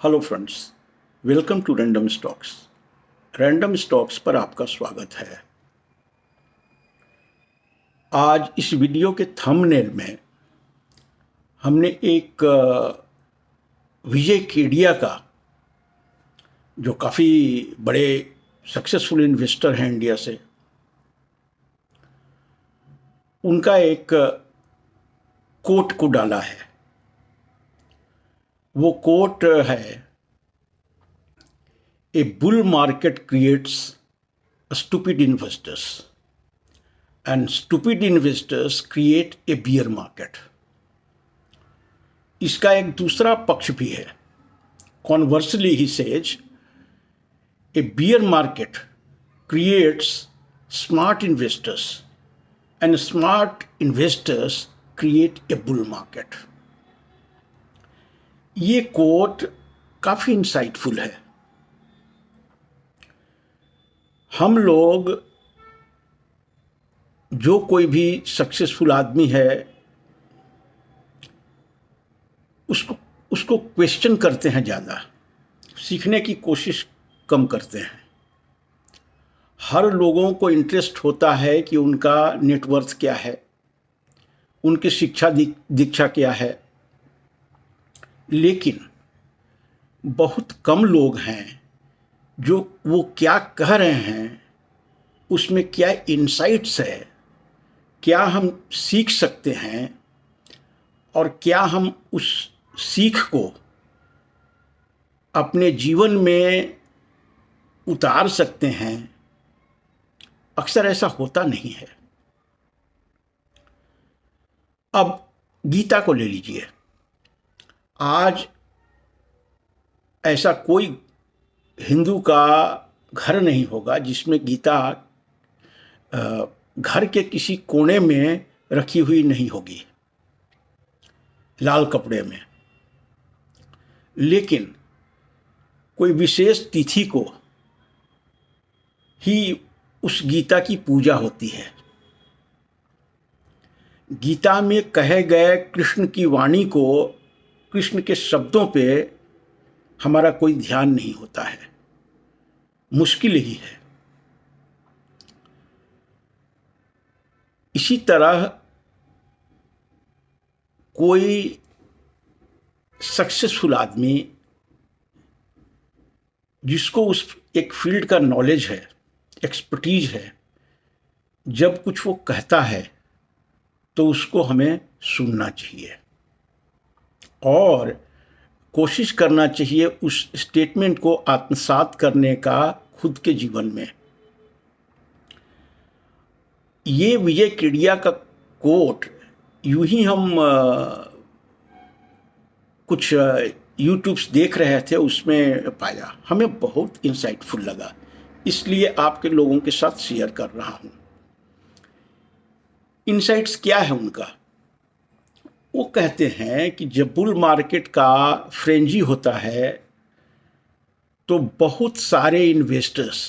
Hello friends, welcome to random stocks. Random stocks पर आपका स्वागत है। आज इस वीडियो के थंबनेल में हमने एक विजय केडिया का, जो काफ़ी बड़े सक्सेसफुल इन्वेस्टर हैं इंडिया से, उनका एक कोट को डाला है। वो कोट है, a bull market creates stupid investors and stupid investors create a bear market. इसका एक दूसरा पक्ष भी है। Conversely he says a bear market creates smart investors and smart investors create a bull market. ये कोट काफी insightful है। हम लोग, जो कोई भी सक्सेसफुल आदमी है, उसको क्वेश्चन करते हैं, ज़्यादा सीखने की कोशिश कम करते हैं। हर लोगों को इंटरेस्ट होता है कि उनका नेटवर्थ क्या है, उनकी शिक्षा दीक्षा क्या है, लेकिन बहुत कम लोग हैं जो वो क्या कह रहे हैं, उसमें क्या इनसाइट्स है, क्या हम सीख सकते हैं और क्या हम उस सीख को अपने जीवन में उतार सकते हैं। अक्सर ऐसा होता नहीं है। अब गीता को ले लीजिए। आज ऐसा कोई हिंदू का घर नहीं होगा जिसमें गीता घर के किसी कोने में रखी हुई नहीं होगी, लाल कपड़े में। लेकिन कोई विशेष तिथि को ही उस गीता की पूजा होती है। गीता में कहे गए कृष्ण की वाणी को, कृष्ण के शब्दों पे हमारा कोई ध्यान नहीं होता है। मुश्किल ही है। इसी तरह कोई सक्सेसफुल आदमी जिसको उस एक फील्ड का नॉलेज है, एक्सपर्टीज है, जब कुछ वो कहता है तो उसको हमें सुनना चाहिए और कोशिश करना चाहिए उस स्टेटमेंट को आत्मसात करने का खुद के जीवन में। ये विजय केडिया का कोट यूं ही हम कुछ यूट्यूब्स देख रहे थे, उसमें पाया, हमें बहुत इंसाइटफुल लगा, इसलिए आपके लोगों के साथ शेयर कर रहा हूं। इंसाइट्स क्या है उनका? वो कहते हैं कि जब बुल मार्केट का फ्रेंजी होता है तो बहुत सारे इन्वेस्टर्स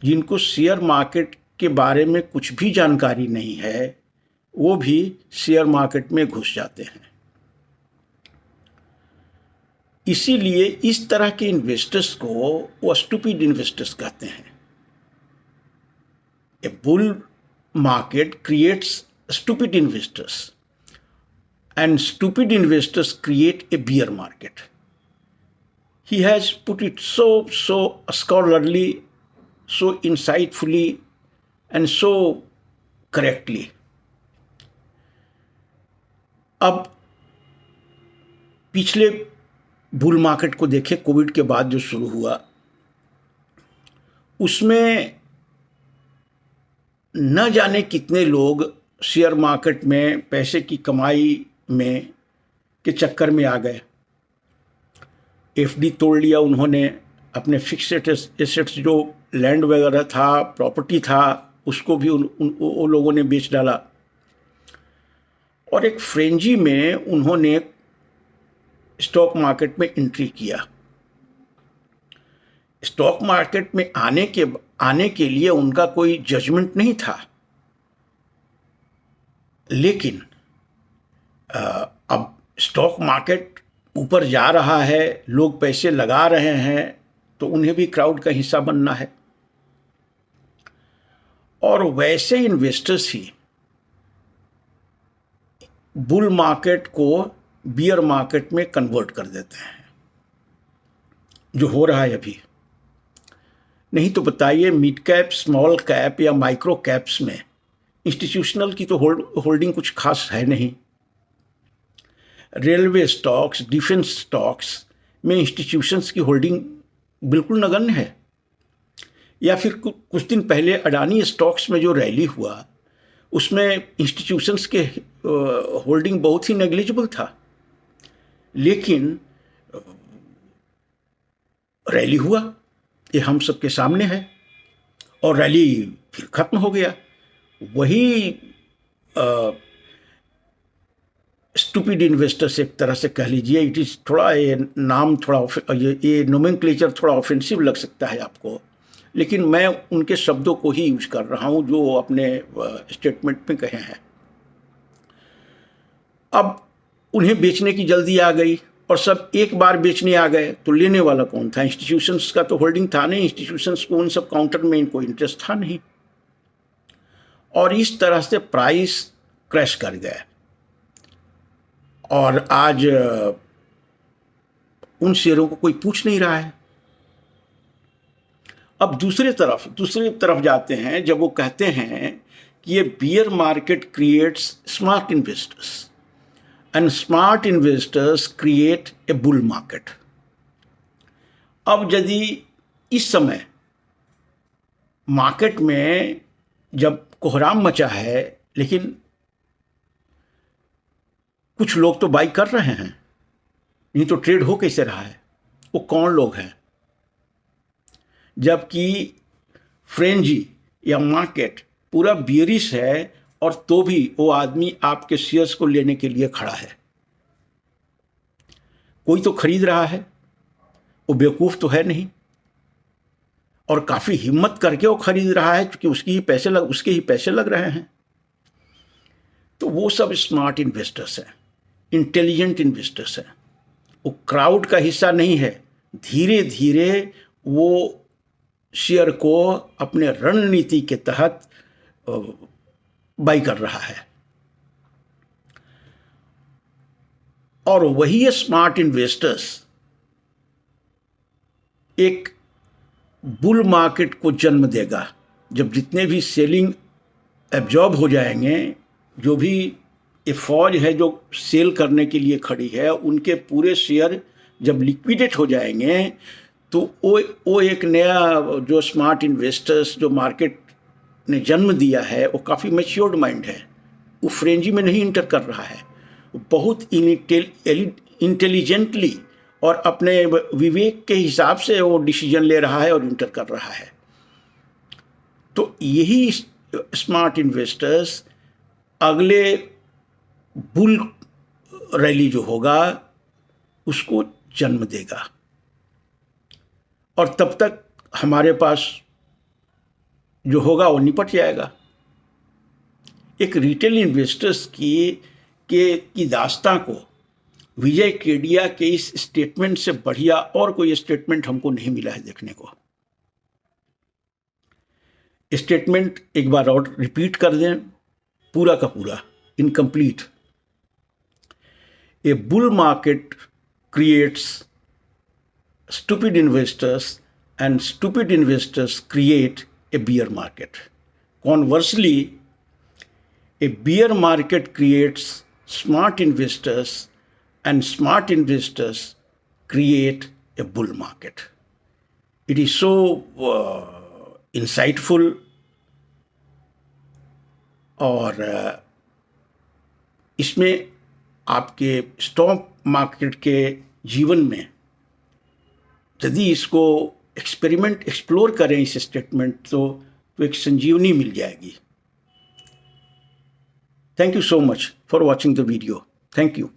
जिनको शेयर मार्केट के बारे में कुछ भी जानकारी नहीं है, वो भी शेयर मार्केट में घुस जाते हैं। इसीलिए इस तरह के इन्वेस्टर्स को वो स्टूपिड इन्वेस्टर्स कहते हैं। ए bull market creates stupid investors and stupid investors create a bear market. He has put it so scholarly, so insightfully and so correctly. अब पिछले बुल मार्केट को देखें, कोविड के बाद जो शुरू हुआ, उसमें न जाने कितने लोग शेयर मार्केट में पैसे की कमाई में के चक्कर में आ गए। एफडी तोड़ लिया उन्होंने, अपने फिक्स्ड एसेट्स जो लैंड वगैरह था, प्रॉपर्टी था, उसको भी उन लोगों ने बेच डाला और एक फ्रेंजी में उन्होंने स्टॉक मार्केट में एंट्री किया। स्टॉक मार्केट में आने के लिए उनका कोई जजमेंट नहीं था, लेकिन अब स्टॉक मार्केट ऊपर जा रहा है, लोग पैसे लगा रहे हैं, तो उन्हें भी क्राउड का हिस्सा बनना है। और वैसे इन्वेस्टर्स ही बुल मार्केट को बियर मार्केट में कन्वर्ट कर देते हैं, जो हो रहा है अभी। नहीं तो बताइए, मिड कैप, स्मॉल कैप या माइक्रो कैप्स में इंस्टीट्यूशनल की तो होल्डिंग कुछ खास है नहीं। रेलवे स्टॉक्स, डिफेंस स्टॉक्स में इंस्टीट्यूशंस की होल्डिंग बिल्कुल नगण्य है। या फिर कुछ दिन पहले अडानी स्टॉक्स में जो रैली हुआ, उसमें इंस्टीट्यूशंस के होल्डिंग बहुत ही नेग्लिजिबल था। लेकिन रैली हुआ, ये हम सबके सामने है, और रैली फिर खत्म हो गया। वही स्टूपिड इन्वेस्टर्स एक तरह से कह लीजिए। इट इज़ थोड़ा, ये नाम थोड़ा, ये नोमेनक्लेचर थोड़ा ऑफेंसिव लग सकता है आपको, लेकिन मैं उनके शब्दों को ही यूज कर रहा हूं जो अपने स्टेटमेंट में कहे हैं। अब उन्हें बेचने की जल्दी आ गई और सब एक बार बेचने आ गए, तो लेने वाला कौन था? इंस्टीट्यूशंस का तो होल्डिंग था नहीं, इंस्टीट्यूशंस को उन सब काउंटर में इनको इंटरेस्ट था नहीं, और इस तरह से प्राइस क्रैश कर गया। और आज उन शेयरों को कोई पूछ नहीं रहा है। अब दूसरी तरफ जाते हैं, जब वो कहते हैं कि ये beer market creates smart investors and smart investors create a bull market. अब यदि इस समय मार्केट में जब कोहराम मचा है, लेकिन कुछ लोग तो बाई कर रहे हैं, नहीं तो ट्रेड हो कैसे रहा है? वो कौन लोग हैं? जबकि फ्रेंजी या मार्केट पूरा बियरिश है, और तो भी वो आदमी आपके शेयर्स को लेने के लिए खड़ा है। कोई तो खरीद रहा है, वो बेवकूफ तो है नहीं, और काफी हिम्मत करके वो खरीद रहा है, क्योंकि उसके ही पैसे लग रहे हैं। तो वो सब स्मार्ट इन्वेस्टर्स हैं, इंटेलिजेंट इन्वेस्टर्स हैं। वो क्राउड का हिस्सा नहीं है। धीरे धीरे वो शेयर को अपने रणनीति के तहत बाई कर रहा है, और वही स्मार्ट इन्वेस्टर्स एक बुल मार्केट को जन्म देगा, जब जितने भी सेलिंग एब्जॉर्ब हो जाएंगे, जो भी ये फौज है जो सेल करने के लिए खड़ी है, उनके पूरे शेयर जब लिक्विडेट हो जाएंगे, तो वो एक नया जो स्मार्ट इन्वेस्टर्स जो मार्केट ने जन्म दिया है, वो काफ़ी मैच्योर्ड माइंड है। वो फ्रेंजी में नहीं इंटर कर रहा है, वो बहुत इंटेलिजेंटली और अपने विवेक के हिसाब से वो डिसीजन ले रहा है और इंटर कर रहा है। तो यही स्मार्ट इन्वेस्टर्स अगले बुल रैली जो होगा उसको जन्म देगा, और तब तक हमारे पास जो होगा वो निपट जाएगा। एक रिटेल इन्वेस्टर्स की दास्तां को विजय केडिया के इस स्टेटमेंट से बढ़िया और कोई स्टेटमेंट हमको नहीं मिला है देखने को। स्टेटमेंट एक बार और रिपीट कर दें, पूरा का पूरा, incomplete. A bull market creates stupid investors and stupid investors create a bear market. Conversely, a bear market creates smart investors and smart investors create a bull market. It is so insightful, और इसमें आपके stock market के जीवन में यदि इसको explore करें इस स्टेटमेंट, तो एक संजीवनी मिल जाएगी। Thank you so much for watching the video. Thank you.